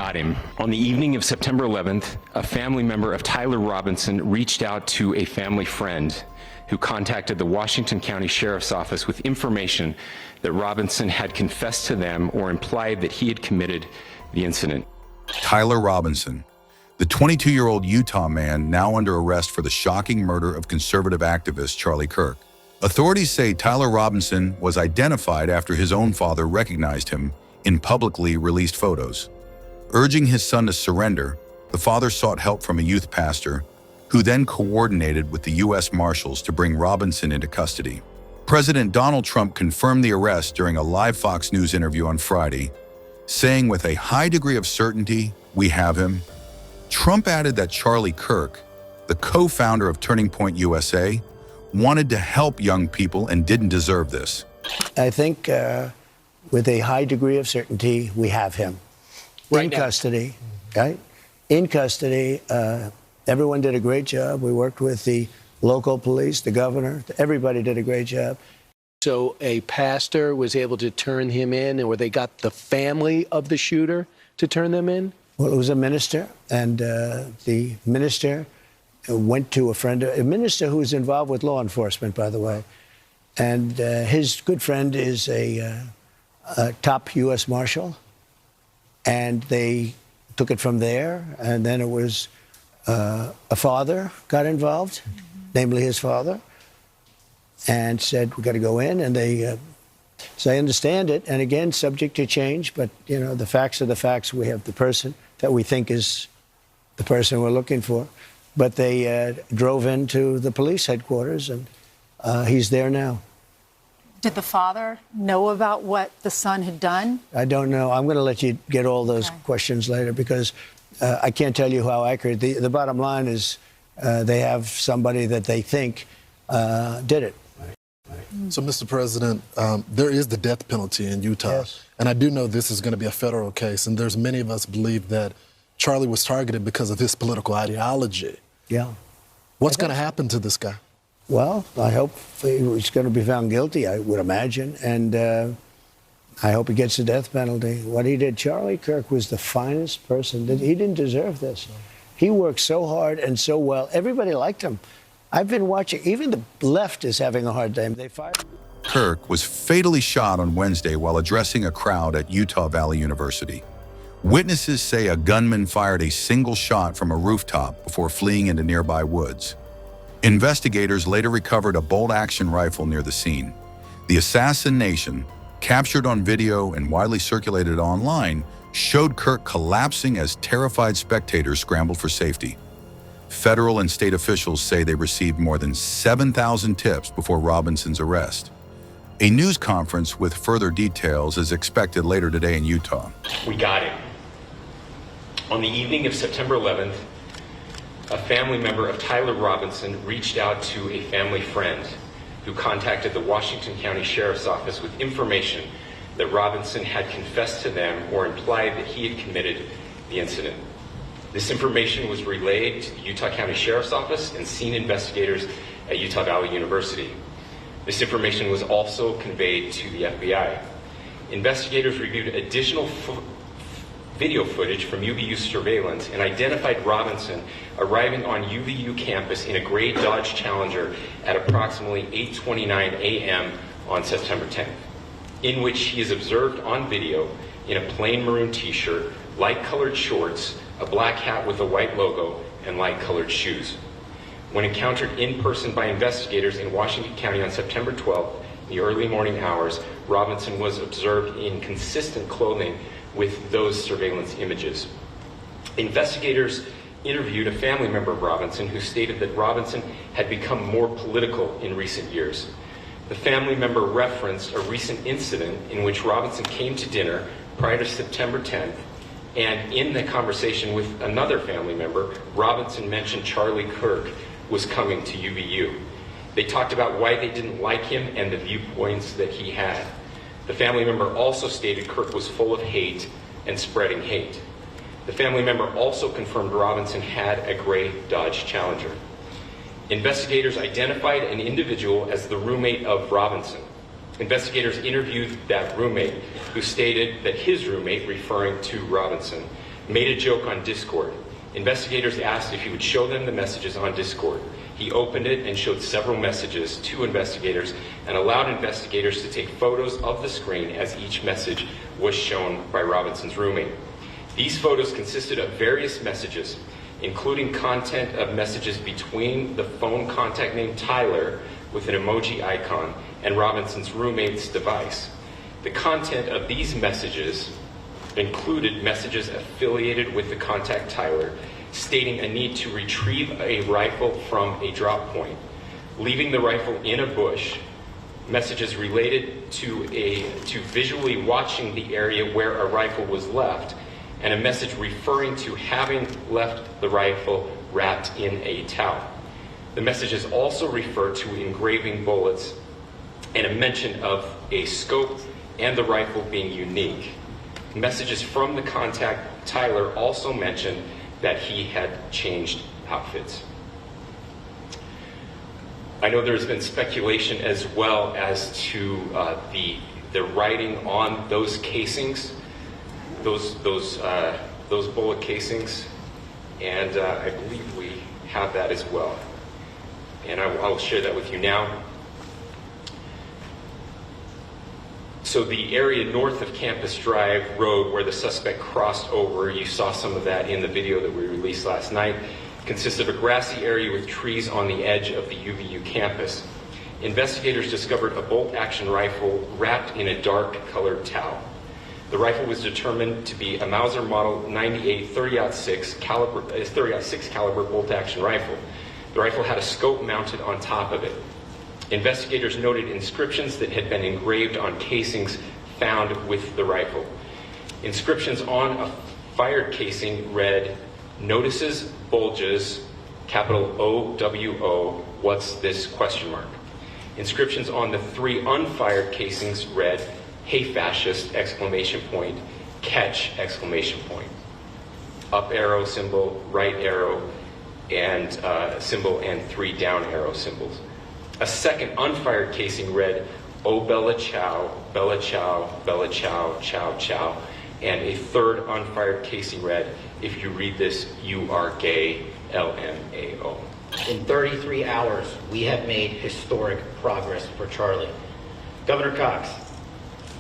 got him. On the evening of September 11th, a family member of Tyler Robinson reached out to a family friend who contacted the Washington County Sheriff's Office with information that Robinson had confessed to them or implied that he had committed the incident. Tyler Robinson, the 22-year-old Utah man now under arrest for the shocking murder of conservative activist Charlie Kirk. Authorities say Tyler Robinson was identified after his own father recognized him in publicly released photos. Urging his son to surrender, the father sought help from a youth pastor, who then coordinated with the US Marshals to bring Robinson into custody. President Donald Trump confirmed the arrest during a live Fox News interview on Friday, saying with a high degree of certainty, "We have him." Trump added that Charlie Kirk, the co-founder of Turning Point USA, wanted to help young people and didn't deserve this. I think with a high degree of certainty, we have him in custody, right? In custody. Everyone did a great job. We worked with the local police, the governor. Everybody did a great job. So a pastor was able to turn him in, or they got the family of the shooter to turn them in? Well, it was a minister, and the minister went to a minister who was involved with law enforcement, by the way. And his good friend is a top US Marshal. And they took it from there, and then it was a father got involved, namely his father, and said, "We got to go in." And they, so I understand it, and again, subject to change, but you know, the facts are the facts. We have the person that we think is the person we're looking for. But they drove into the police headquarters, and he's there now. Did the father know about what the son had done? I don't know. I'm going to let you get all those questions later, because I can't tell you how accurate. The bottom line is they have somebody that they think did it. So, Mr. President, there is the death penalty in Utah. Yes. And I do know this is going to be a federal case, and there's many of us believe that Charlie was targeted because of his political ideology. Yeah. What's going to happen to this guy? Well, I hope he's going to be found guilty, I would imagine, and I hope he gets the death penalty. What he did, Charlie Kirk was the finest person. He didn't deserve this. He worked so hard and so well. Everybody liked him. I've been watching. Even the left is having a hard time. They fired him. Kirk was fatally shot on Wednesday while addressing a crowd at Utah Valley University. Witnesses say a gunman fired a single shot from a rooftop before fleeing into nearby woods. Investigators later recovered a bolt-action rifle near the scene. The assassination, captured on video and widely circulated online, showed Kirk collapsing as terrified spectators scrambled for safety. Federal and state officials say they received more than 7,000 tips before Robinson's arrest. A news conference with further details is expected later today in Utah. We got him. On the evening of September 11th, a family member of Tyler Robinson reached out to a family friend who contacted the Washington County Sheriff's Office with information that Robinson had confessed to them or implied that he had committed the incident. This information was relayed to the Utah County Sheriff's Office and scene investigators at Utah Valley University. This information was also conveyed to the FBI. Investigators reviewed additional video footage from UVU surveillance and identified Robinson arriving on UVU campus in a gray Dodge Challenger at approximately 8:29 a.m. on September 10th, in which he is observed on video in a plain maroon t-shirt, light-colored shorts, a black hat with a white logo, and light-colored shoes. When encountered in person by investigators in Washington County on September 12th, in the early morning hours, Robinson was observed in consistent clothing with those surveillance images. Investigators interviewed a family member of Robinson who stated that Robinson had become more political in recent years. The family member referenced a recent incident in which Robinson came to dinner prior to September 10th, and in the conversation with another family member, Robinson mentioned Charlie Kirk was coming to UVU. They talked about why they didn't like him and the viewpoints that he had. The family member also stated Kirk was full of hate and spreading hate. The family member also confirmed Robinson had a gray Dodge Challenger. Investigators identified an individual as the roommate of Robinson. Investigators interviewed that roommate, who stated that his roommate, referring to Robinson, made a joke on Discord. Investigators asked if he would show them the messages on Discord. He opened it and showed several messages to investigators and allowed investigators to take photos of the screen as each message was shown by Robinson's roommate. These photos consisted of various messages, including content of messages between the phone contact named Tyler with an emoji icon and Robinson's roommate's device. The content of these messages included messages affiliated with the contact Tyler, stating a need to retrieve a rifle from a drop point, leaving the rifle in a bush, messages related to visually watching the area where a rifle was left, and a message referring to having left the rifle wrapped in a towel. The messages also refer to engraving bullets and a mention of a scope and the rifle being unique. Messages from the contact Tyler also mentioned that he had changed outfits. I know there's been speculation as well as to the writing on those casings, those bullet casings, and I believe we have that as well. And I'll share that with you now. So the area north of Campus Drive Road where the suspect crossed over, you saw some of that in the video that we released last night, consists of a grassy area with trees on the edge of the UVU campus. Investigators discovered a bolt-action rifle wrapped in a dark-colored towel. The rifle was determined to be a Mauser Model 98 30-06 caliber bolt-action rifle. The rifle had a scope mounted on top of it. Investigators noted inscriptions that had been engraved on casings found with the rifle. Inscriptions on a fired casing read, "Notices, bulges, capital O-W-O, what's this, question mark." Inscriptions on the 3 unfired casings read, "Hey fascist, exclamation point, catch, exclamation point." Up arrow symbol, right arrow, and symbol, and 3 down arrow symbols. A second unfired casing read, "Oh Bella Chow, Bella Chow, Bella Chow, Chow Chow," and a third unfired casing read, "If you read this, you are gay, LMAO." In 33 hours, we have made historic progress for Charlie. Governor Cox,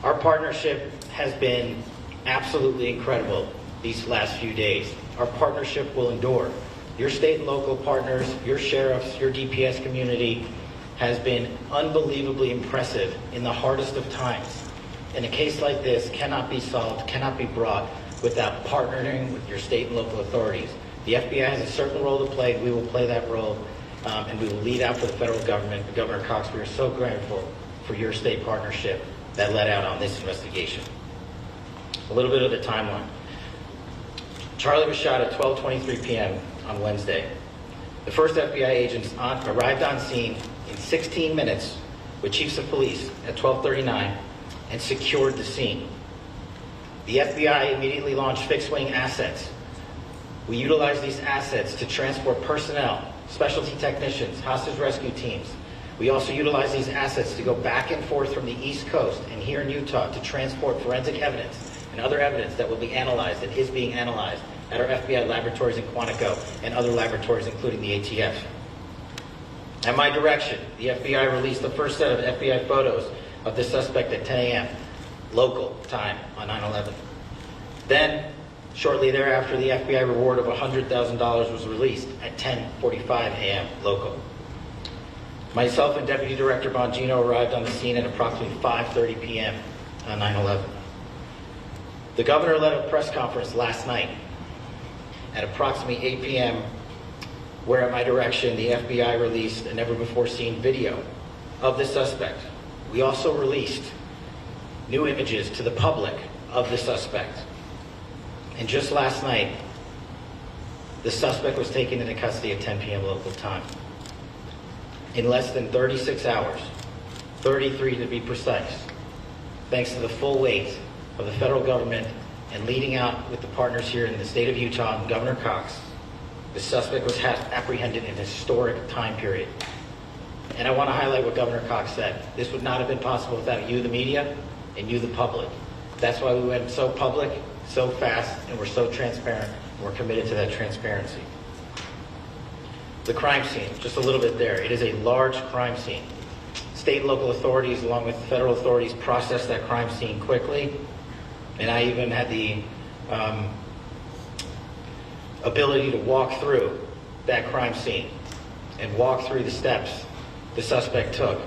our partnership has been absolutely incredible these last few days. Our partnership will endure. Your state and local partners, your sheriffs, your DPS community has been unbelievably impressive in the hardest of times. And a case like this cannot be solved, cannot be brought without partnering with your state and local authorities. The FBI has a certain role to play. We will play that role, and we will lead out for the federal government. Governor Cox, we are so grateful for your state partnership that led out on this investigation. A little bit of the timeline. Charlie was shot at 12:23 p.m. on Wednesday. The first FBI agents arrived on scene in 16 minutes with chiefs of police at 12:39 and secured the scene. The FBI immediately launched fixed-wing assets. We utilized these assets to transport personnel, specialty technicians, hostage rescue teams. We also utilized these assets to go back and forth from the East Coast and here in Utah to transport forensic evidence and other evidence that will be analyzed and is being analyzed at our FBI laboratories in Quantico and other laboratories, including the ATF. At my direction, the FBI released the first set of FBI photos of the suspect at 10 a.m. local time on 9/11. Then, shortly thereafter, the FBI reward of $100,000 was released at 10:45 a.m. local. Myself and Deputy Director Bongino arrived on the scene at approximately 5:30 p.m. on 9/11. The governor led a press conference last night at approximately 8 p.m., where at my direction, the FBI released a never-before-seen video of the suspect. We also released new images to the public of the suspect. And just last night, the suspect was taken into custody at 10 p.m. local time. In less than 36 hours, 33 to be precise, thanks to the full weight of the federal government and leading out with the partners here in the state of Utah and Governor Cox, the suspect was apprehended in a historic time period. And I want to highlight what Governor Cox said. This would not have been possible without you, the media, and you, the public. That's why we went so public, so fast, and we're so transparent, and we're committed to that transparency. The crime scene, just a little bit there. It is a large crime scene. State and local authorities, along with federal authorities, processed that crime scene quickly, and I even had the ability to walk through that crime scene and walk through the steps the suspect took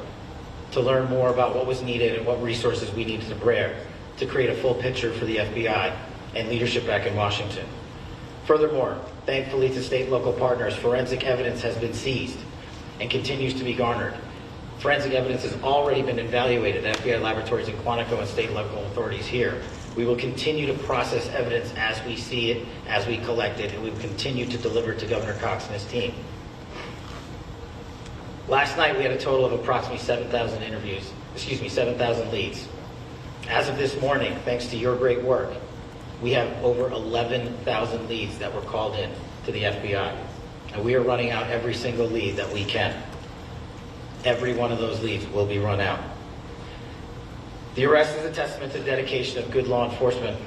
to learn more about what was needed and what resources we needed to bear to create a full picture for the FBI and leadership back in Washington. Furthermore, thankfully to state and local partners, forensic evidence has been seized and continues to be garnered. Forensic evidence has already been evaluated at FBI laboratories in Quantico and state and local authorities here. We will continue to process evidence as we see it, as we collect it, and we will continue to deliver to Governor Cox and his team. Last night, we had a total of approximately 7,000 leads. As of this morning, thanks to your great work, we have over 11,000 leads that were called in to the FBI. And we are running out every single lead that we can. Every one of those leads will be run out. The arrest is a testament to the dedication of good law enforcement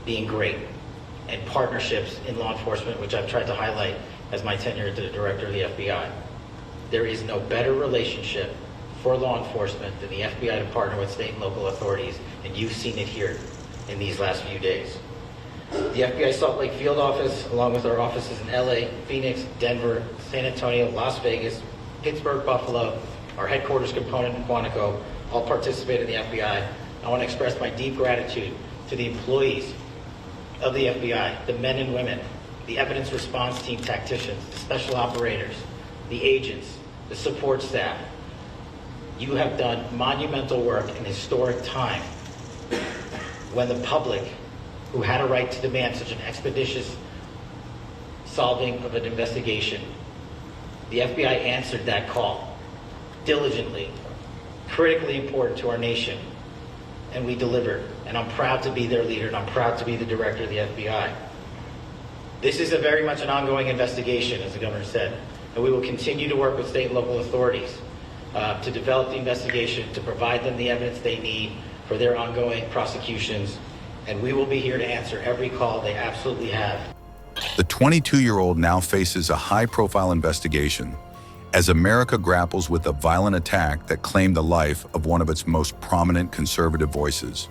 being great, and partnerships in law enforcement, which I've tried to highlight as my tenure as the director of the FBI. There is no better relationship for law enforcement than the FBI to partner with state and local authorities, and you've seen it here in these last few days. The FBI Salt Lake Field Office, along with our offices in LA, Phoenix, Denver, San Antonio, Las Vegas, Pittsburgh, Buffalo, our headquarters component in Quantico, all participate in the FBI. I want to express my deep gratitude to the employees of the FBI, the men and women, the evidence response team tacticians, the special operators, the agents, the support staff. You have done monumental work in historic time when the public, who had a right to demand such an expeditious solving of an investigation, the FBI answered that call diligently, critically important to our nation, and we delivered. And I'm proud to be their leader, and I'm proud to be the director of the FBI. This is very much an ongoing investigation, as the governor said, and we will continue to work with state and local authorities to develop the investigation, to provide them the evidence they need for their ongoing prosecutions, and we will be here to answer every call they absolutely have. The 22-year-old now faces a high-profile investigation as America grapples with a violent attack that claimed the life of one of its most prominent conservative voices.